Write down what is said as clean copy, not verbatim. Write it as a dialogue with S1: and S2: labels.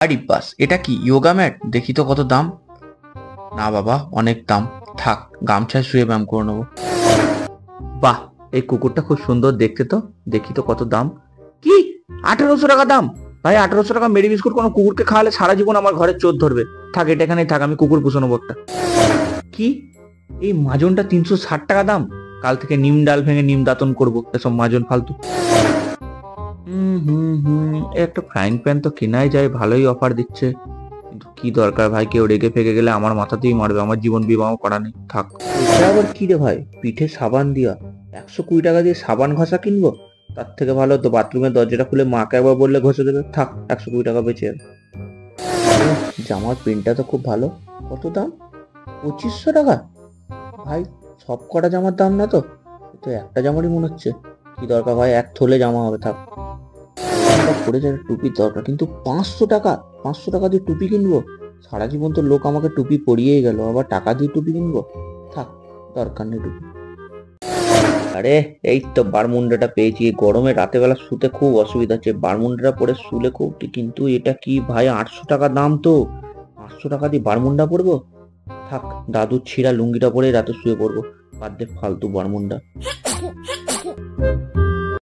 S1: আরে বাস, এটা কি যোগা ম্যাট? দেখি তো কত দাম। না বাবা, অনেক দাম। থাক, গামছায় শুয়ে ব্যায়াম করে নেবো। বাহ, এই কুকুরটা খুব সুন্দর দেখতে তো। দেখি তো কত দাম। কি, 1800 টাকা দাম? ভাই, 1800 টাকা মেরি বিস্কুট কোনো কুকুরকে খাওয়ালে সারা জীবন আমার ঘরে চোর ধরবে। থাক, এটা এখানেই থাক, আমি কুকুর পুষো নেবো একটা। কি, এই মাজনটা 360 টাকা দাম? কাল থেকে নিম ডাল ভেঙে নিম দাতন করবো, এসব মাজন ফালতু। একটা ফ্রাইং প্যান তো কেনাই যায়, ভালোই অফার দিচ্ছে। কিন্তু কি দরকার ভাই, কেউ রেগে ফেগে গেলে আমার মাথাতেই মারবে, আমার জীবন বিবাহ করা নেই, থাক। এটা আবার কি রে ভাই, পিঠে সাবান দিয়া? 120 টাকা দিয়ে সাবান ঘষা কিনবো? তার থেকে ভালো তো বাথরুমের দরজাটা খুলে মাকে একবার বললে ঘষে দেবে, থাক, 120 টাকা বেঁচে যাবে। জামার প্রিন্টটা তো খুব ভালো। কত দাম? 2500 টাকা? ভাই, সব কটা জামার দাম না তো? এ তো একটা জামারই মনে হচ্ছে। কি দরকার ভাই, এক থলে জামা হবে, থাক। পরে যাবে, টুপির দরকার কিন্তু 500 টাকা। 500 টাকা দিয়ে টুপি কিনবো? সারা জীবন তো লোক আমাকে টুপি পরিয়েই গেল, আবার টাকা দিয়ে টুপি কিনবো? থাক, দরকার নেই টুপি। আরে, এই তো বারমুন্ডাটা পেয়েছি। এই গরমে রাতে বেলা শুতে খুব অসুবিধা হচ্ছে, বারমুন্ডাটা পরে শুলে খুব কিন্তু এটা কি ভাই, 800 টাকা দাম তো। 500 টাকা দিয়ে বারমুন্ডা পরবো? থাক, দাদুর ছিঁড়া লুঙ্গিটা পরে রাতে শুয়ে পড়বো। বাদ দে ফালতু বারমুন্ডা।